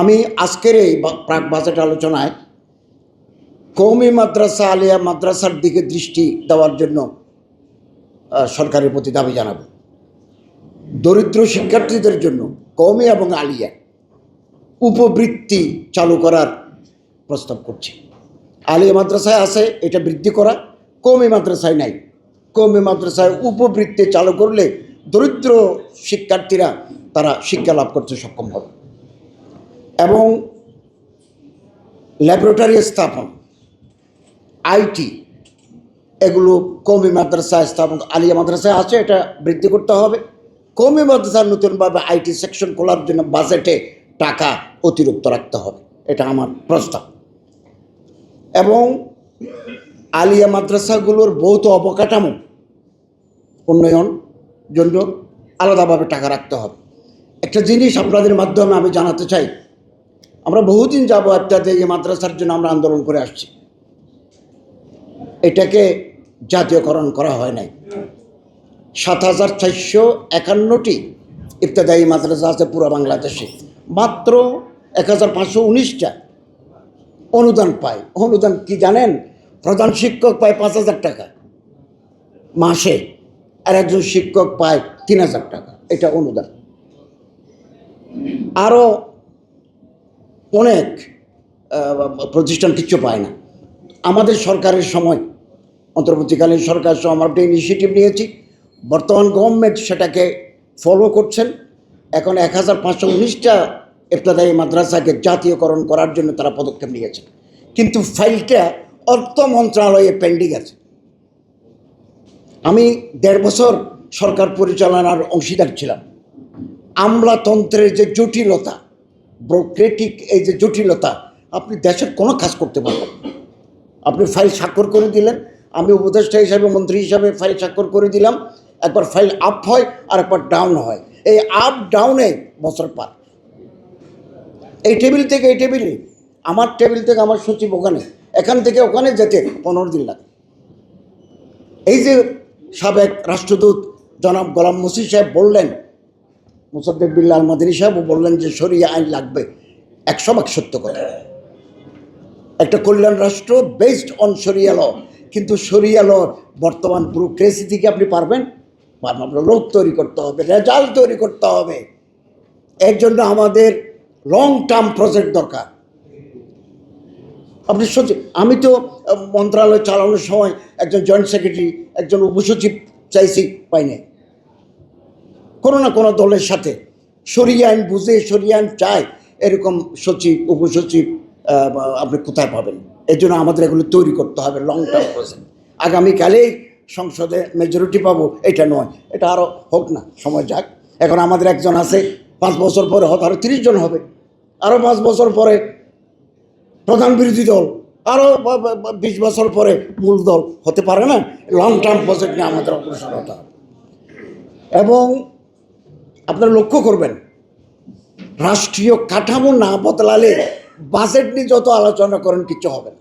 আমি আজকের এই প্রাক বাজেট আলোচনায় কওমি মাদ্রাসা আলিয়া মাদ্রাসার দিকে দৃষ্টি দেওয়ার জন্য সরকারের প্রতি দাবি জানাব। দরিদ্র শিক্ষার্থীদের জন্য কওমি এবং আলিয়া উপবৃত্তি চালু করার প্রস্তাব করছি। আলিয়া মাদ্রাসায় আছে, এটা বৃদ্ধি করা, কওমি মাদ্রাসায় নাই। কওমি মাদ্রাসায় উপবৃত্তি চালু করলে দরিদ্র শিক্ষার্থীরা তারা শিক্ষা লাভ করতে সক্ষম হবে। এবং ল্যাবরেটরি স্থাপন, আইটি, এগুলো কওমি মাদ্রাসায় স্থাপন আলিয়া মাদ্রাসায় আছে, এটা বৃদ্ধি করতে হবে। কওমি মাদ্রাসার নতুনভাবে আইটি সেকশন খোলার জন্য বাজেটে টাকা অতিরিক্ত রাখতে হবে, এটা আমার প্রস্তাব। এবং আলিয়া মাদ্রাসাগুলোর ভৌত অবকাঠামো উন্নয়ন জন্য আলাদাভাবে টাকা রাখতে হবে। একটা জিনিস আপনাদের মাধ্যমে আমি জানাতে চাই, আমরা বহুদিন যাবো ইবতেদায়ী মাদ্রাসার জন্য আমরা আন্দোলন করে আসছি। এটাকে জাতীয়করণ করা হয় নাই। ৭,৪৫১টি ইবতেদায়ী মাদ্রাসা আছে পুরো বাংলাদেশে, মাত্র ১,৫১৯টা অনুদান পায়। অনুদান কি জানেন? প্রধান শিক্ষক পায় ৫,০০০ টাকা মাসে, আর একজন শিক্ষক পায় ৩,০০০ টাকা, এটা অনুদান। আরও অনেক প্রতিষ্ঠান কিছু পায় না। আমাদের সরকারের সময়, অন্তর্বর্তীকালীন সরকার সহ আমরা একটা ইনিশিয়েটিভ নিয়েছি, বর্তমান গভর্নমেন্ট সেটাকে ফলো করছেন। এখন ১,৫১৯টা ইবতেদায়ী মাদ্রাসাকে জাতীয়করণ করার জন্য তারা পদক্ষেপ নিয়েছেন, কিন্তু ফাইলটা অর্থ মন্ত্রণালয়ে পেন্ডিং আছে। আমি ১.৫ বছর সরকার পরিচালনার অংশীদার ছিলাম। আমলাতন্ত্রের যে জটিলতা, ব্যুরোক্রেটিক এই যে জটিলতা, আপনি দেশের কোনো কাজ করতে পারবেন। আপনি ফাইল স্বাক্ষর করে দিলেন, আমি উপদেষ্টা হিসাবে, মন্ত্রী হিসাবে ফাইল স্বাক্ষর করে দিলাম, একবার ফাইল আপ হয় আর একবার ডাউন হয়। এই আপ ডাউনে বছর পার। এই টেবিল থেকে এই টেবিলে, আমার টেবিল থেকে আমার সচিব ওখানে, এখান থেকে ওখানে যেতে 15 দিন লাগে। এই যে সাবেক রাষ্ট্রদূত জনাব গোলাম মসিদ সাহেব বললেন, মুসাদ্দেক বিল্লাহ আল মাদানী সাহেবও বললেন যে শরিয়া আইন লাগবে, 100% সত্য কথা। একটা কল্যাণ রাষ্ট্র বেসড অন শরিয়া ল, কিন্তু শরিয়া ল বর্তমান ব্যুরোক্রেসি থেকে আপনি পারবেন? আপনার লোক তৈরি করতে হবে, রেজাল্ট তৈরি করতে হবে। এর জন্য আমাদের লং টার্ম প্রজেক্ট দরকার। আপনি সচিব, আমি তো মন্ত্রণালয় চালানোর সময় একজন জয়েন্ট সেক্রেটারি, একজন উপসচিব চাইছি, পাই নাই। কোনো না কোনো দলের সাথে শরিয়া আইন বুঝে, শরিয়া আইন চায় এরকম সচিব, উপসচিব আপনি কোথায় পাবেন? এর জন্য আমাদের এগুলো তৈরি করতে হবে, লং টার্ম প্রজেক্ট। আগামীকালেই সংসদে মেজরিটি পাবো এটা নয়, এটা আরও হোক না, সময় যাক। এখন আমাদের একজন আছে, 5 বছর পরে হয়তো আরও 30 জন হবে, আরও 5 বছর পরে প্রধান বিরোধী দল, আরও 20 বছর পরে মূল দল হতে পারে না। লং টার্ম প্রজেক্ট নিয়ে আমাদের অগ্রসর হতে হবে। এবং আপনারা লক্ষ্য করবেন, রাষ্ট্রীয় কাঠামো না বদলালে বাজেট নিয়ে যত আলোচনা করেন কিছু হবে না।